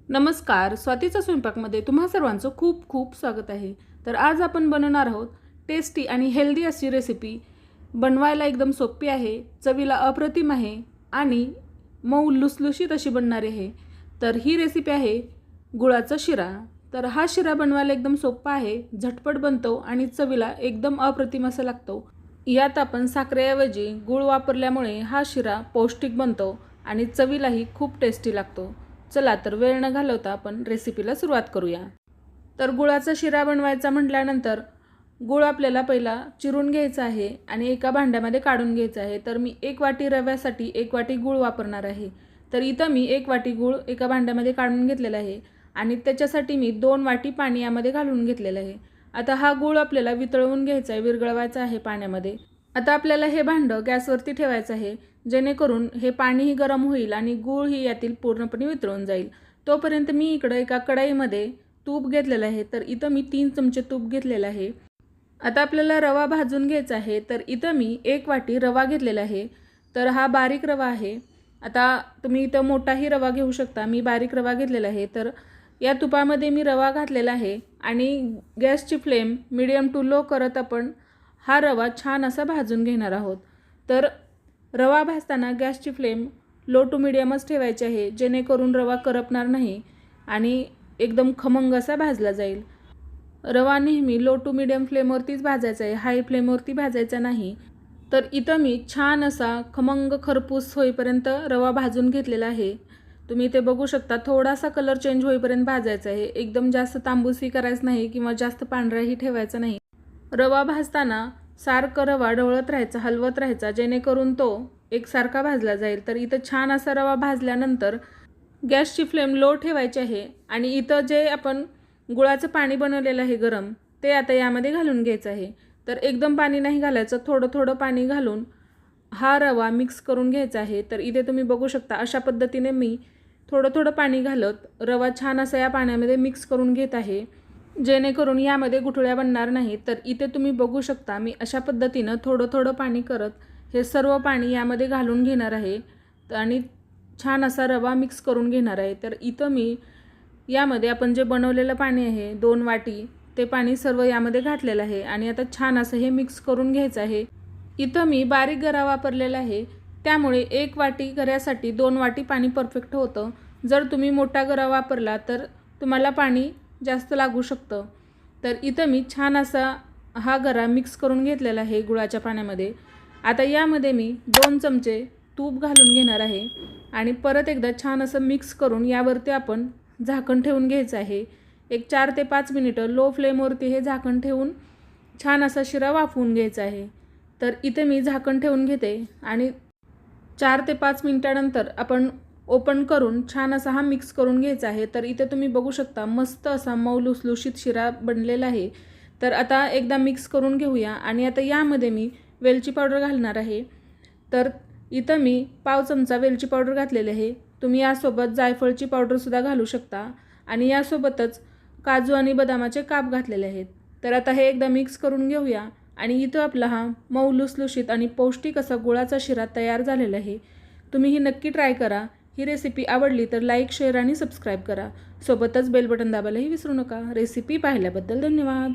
नमस्कार, स्वातीच्या स्वयंपाकमध्ये तुम्हा सर्वांचं खूप खूप स्वागत आहे। तर आज आपण बनवणार आहोत टेस्टी आणि हेल्दी अशी रेसिपी। बनवायला एकदम सोपी आहे, चवीला अप्रतिम आहे आणि मऊ लुसलुशीत अशी बनणार आहे। तर ही रेसिपी आहे गुळाचा शिरा। तर हा शिरा बनवायला एकदम सोपा आहे, झटपट बनतो आणि चवीला एकदम अप्रतिम असा लागतो। यात आपण साखरेऐवजी गुळ वापरल्यामुळे हा शिरा पौष्टिक बनतो आणि चवीलाही खूप टेस्टी लागतो। चला तर वेळ न घालवता आपण रेसिपीला सुरुवात करूया। तर गुळाचा शिरा बनवायचा म्हटल्यानंतर गुळ आपल्याला पहिला चिरून घ्यायचा आहे आणि एका भांड्यामध्ये काढून घ्यायचा आहे। तर मी 1 वाटी रव्यासाठी 1 वाटी गुळ वापरणार आहे। तर इथं मी 1 वाटी गुळ एका भांड्यामध्ये काढून घेतलेला आहे आणि त्याच्यासाठी मी 2 वाटी पाणी यामध्ये घालून घेतलेलं आहे। आता हा गुळ आपल्याला वितळवून घ्यायचा आहे, विरघळवायचा आहे पाण्यामध्ये। आता आपल्याला हे भांडं गॅसवरती ठेवायचं आहे, जेणेकरून हे पाणीही गरम होईल आणि गूळही यातील पूर्णपणे वितळून जाईल। तोपर्यंत मी इकडे एका कढईमध्ये तूप घेतलेलं आहे। तर इथं मी 3 चमचे तूप घेतलेलं आहे। आता आपल्याला रवा भाजून घ्यायचा आहे। तर इथं मी 1 वाटी रवा घेतलेला आहे। तर हा बारीक रवा आहे। आता तुम्ही इथं मोठाही रवा घेऊ शकता, मी बारीक रवा घेतलेला आहे। तर या तुपामध्ये मी रवा घातलेला आहे आणि गॅसची फ्लेम मीडियम टू लो करत आपण हा रवा छान असा भाजून घेणार आहोत। तर रवा भाजताना गॅसची फ्लेम लो टू मीडियमच ठेवायची आहे, जेणेकरून रवा करपणार नाही आणि एकदम खमंग असा भाजला जाईल। रवा नेहमी लो टू मीडियम फ्लेमवरतीच भाजायचा आहे, हाय फ्लेमवरती भाजायचा नाही। तर इथं मी छान असा खमंग खरपूस होईपर्यंत रवा भाजून घेतलेला आहे। तुम्ही इथे बघू शकता, थोडासा कलर चेंज होईपर्यंत भाजायचा आहे, एकदम जास्त तांबूसही करायचं नाही किंवा जास्त पांढराही ठेवायचा नाही। रवा भाजताना सारखं रवा ढवळत राहायचा, हलवत राहायचा, जेणेकरून तो एकसारखा भाजला जाईल। तर इथं छान असा रवा भाजल्यानंतर गॅसची फ्लेम लो ठेवायची आहे आणि इथं जे आपण गुळाचं पाणी बनवलेलं आहे गरम, ते आता यामध्ये घालून घ्यायचं आहे। तर एकदम पाणी नाही घालायचं, थोडं थोडं पाणी घालून हा रवा मिक्स करून घ्यायचा आहे। तर इथे तुम्ही बघू शकता, अशा पद्धतीने मी थोडं थोडं पाणी घालत रवा छान असा या पाण्यामध्ये मिक्स करून घेत आहे, जेणेकरून यामध्ये गुठळ्या बनणार नाही। तर इथे तुम्ही बघू शकता, मी अशा पद्धतीनं थोडं थोडं पाणी करत हे सर्व पाणी यामध्ये घालून घेणार आहे आणि छान असा रवा मिक्स करून घेणार आहे। तर इथं मी यामध्ये आपण जे बनवलेलं पाणी आहे 2 वाटी, ते पाणी सर्व यामध्ये घातलेलं आहे आणि आता छान असं हे मिक्स करून घ्यायचं आहे। इथं मी बारीक गरा वापरलेला आहे, त्यामुळे 1 वाटी गऱ्यासाठी 2 वाटी पाणी परफेक्ट होतं। जर तुम्ही मोठा गरा वापरला तर तुम्हाला पाणी जास्त लागू शकतं। तर इथं मी छान असा हा गरा मिक्स करून घेतलेला आहे गुळाच्या पाण्यामध्ये। आता यामध्ये मी 2 चमचे तूप घालून घेणार आहे आणि परत एकदा छान असं मिक्स करून यावरती आपण झाकण ठेवून घ्यायचं आहे। एक 4 ते 5 मिनिटं लो फ्लेमवरती हे झाकण ठेवून छान असा शिरा वाफवून घ्यायचा आहे। तर इथे मी झाकण ठेवून घेते आणि 4 ते 5 मिनिटानंतर आपण ओपन करून छान असा हा मिक्स करून घ्यायचा आहे। तर इथे तुम्ही बघू शकता, मस्त असा मऊ लुसलुशीत शिरा बनलेला आहे। तर आता एकदा मिक्स करून घेऊया आणि आता यामध्ये मी वेलची पावडर घालणार आहे। तर इथं मी पाव चमचा वेलची पावडर घातलेली आहे। तुम्ही यासोबत जायफळची पावडरसुद्धा घालू शकता आणि यासोबतच काजू आणि बदामाचे काप घातलेले आहेत। तर आता हे एकदा मिक्स करून घेऊया आणि इथं आपला हा मऊ लुसलुशीत आणि पौष्टिक असा गुळाचा शिरा तयार झालेला आहे। तुम्ही ही नक्की ट्राय करा। ही रेसिपी आवडली तर लाईक, शेअर आणि सबस्क्राईब करा। सोबतच बेल बटन दाबायलाही विसरू नका। रेसिपी पाहिल्याबद्दल धन्यवाद।